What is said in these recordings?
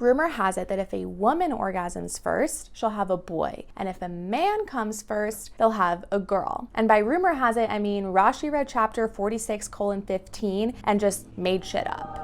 Rumor has it that if a woman orgasms first, she'll have a boy. And if a man comes first, they'll have a girl. And by rumor has it, I mean Rashi read chapter 46:15 and just made shit up.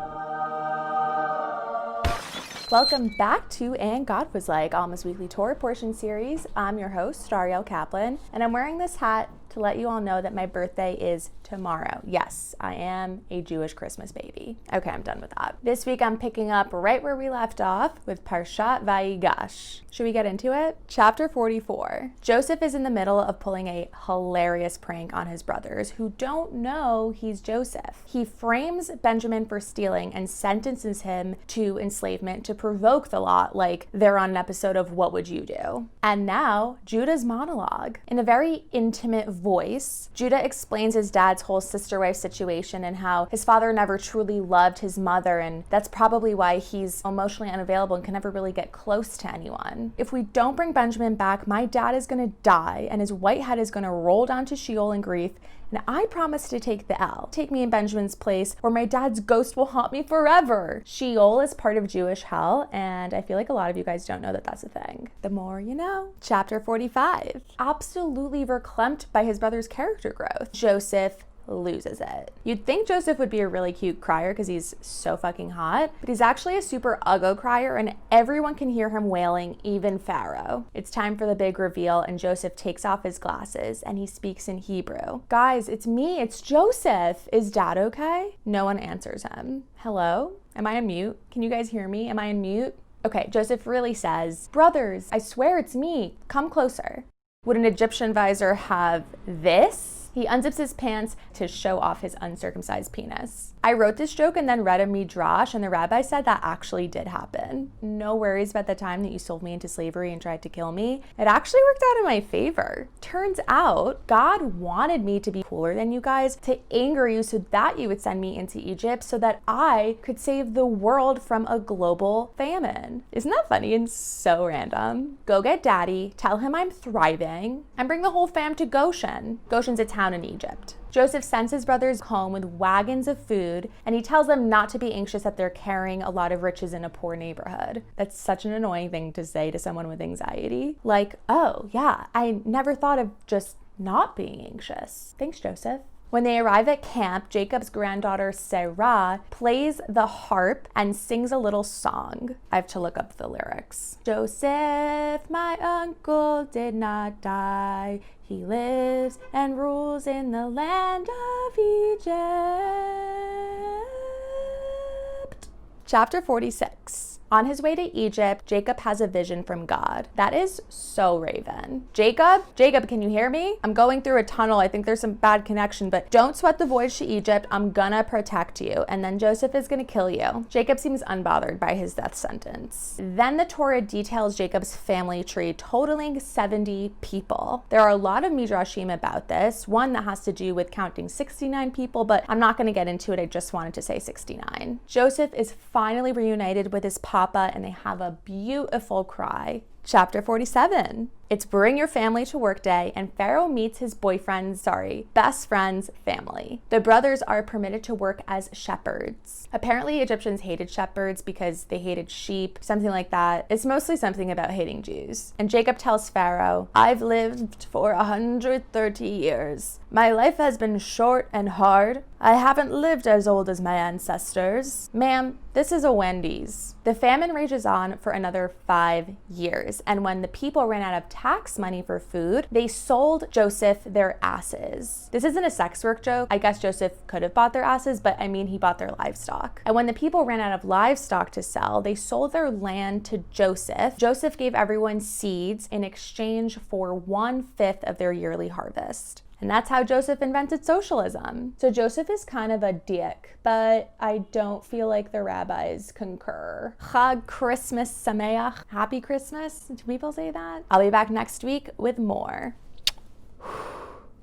Welcome back to And God Was Like, Alma's weekly Torah portion series. I'm your host, Ariel Kaplan, and I'm wearing this hat to let you all know that my birthday is tomorrow. Yes, I am a Jewish Christmas baby. Okay, I'm done with that. This week I'm picking up right where we left off with Parshat Vayigash. Should we get into it? Chapter 44. Joseph is in the middle of pulling a hilarious prank on his brothers who don't know he's Joseph. He frames Benjamin for stealing and sentences him to enslavement to provoke the lot, like they're on an episode of What Would You Do? And now, Judah's monologue. In a very intimate voice, Judah explains his dad's whole sister-wife situation and how his father never truly loved his mother, and that's probably why he's emotionally unavailable and can never really get close to anyone. If we don't bring Benjamin back, my dad is gonna die and his white head is gonna roll down to Sheol in grief, and I promise to take the L. Take me in Benjamin's place, or my dad's ghost will haunt me forever. Sheol is part of Jewish hell, and I feel like a lot of you guys don't know that that's a thing. The more you know. Chapter 45. Absolutely verklempt by his brother's character growth. Joseph loses it. You'd think Joseph would be a really cute crier because he's so fucking hot, but he's actually a super uggo crier and everyone can hear him wailing, even Pharaoh. It's time for the big reveal and Joseph takes off his glasses and he speaks in Hebrew. Guys, it's me, it's Joseph. Is dad okay? No one answers him. Hello? Am I on mute? Can you guys hear me? Am I on mute? Okay, Joseph really says, brothers, I swear it's me. Come closer. Would an Egyptian visor have this? He unzips his pants to show off his uncircumcised penis. I wrote this joke and then read a midrash, and the rabbi said that actually did happen. No worries about the time that you sold me into slavery and tried to kill me. It actually worked out in my favor. Turns out, God wanted me to be cooler than you guys, to anger you so that you would send me into Egypt so that I could save the world from a global famine. Isn't that funny and so random? Go get daddy, tell him I'm thriving, and bring the whole fam to Goshen. Goshen's a town in Egypt. Joseph sends his brothers home with wagons of food, and he tells them not to be anxious that they're carrying a lot of riches in a poor neighborhood. That's such an annoying thing to say to someone with anxiety. Like, oh yeah, I never thought of just not being anxious. Thanks, Joseph. When they arrive at camp, Jacob's granddaughter Sarah plays the harp and sings a little song. I have to look up the lyrics. Joseph, my uncle, did not die. He lives and rules in the land of Egypt. Chapter 46. On his way to Egypt, Jacob has a vision from God. That is so Raven. Jacob, can you hear me? I'm going through a tunnel. I think there's some bad connection, but don't sweat the voyage to Egypt. I'm gonna protect you. And then Joseph is gonna kill you. Jacob seems unbothered by his death sentence. Then the Torah details Jacob's family tree, totaling 70 people. There are a lot of midrashim about this. One that has to do with counting 69 people, but I'm not gonna get into it. I just wanted to say 69. Joseph is finally reunited with his papa and they have a beautiful cry. Chapter 47. It's Bring Your Family to Work Day, and Pharaoh meets his best friend's family. The brothers are permitted to work as shepherds. Apparently, Egyptians hated shepherds because they hated sheep, something like that. It's mostly something about hating Jews. And Jacob tells Pharaoh, I've lived for 130 years. My life has been short and hard. I haven't lived as old as my ancestors. Ma'am, this is a Wendy's. The famine rages on for another 5 years, and when the people ran out of tax money for food, they sold Joseph their asses. This isn't a sex work joke. I guess Joseph could have bought their asses, but I mean he bought their livestock. And when the people ran out of livestock to sell, they sold their land to Joseph. Joseph gave everyone seeds in exchange for 1/5 of their yearly harvest. And that's how Joseph invented socialism. So Joseph is kind of a dick, but I don't feel like the rabbis concur. Chag Christmas Sameach. Happy Christmas. Do people say that? I'll be back next week with more.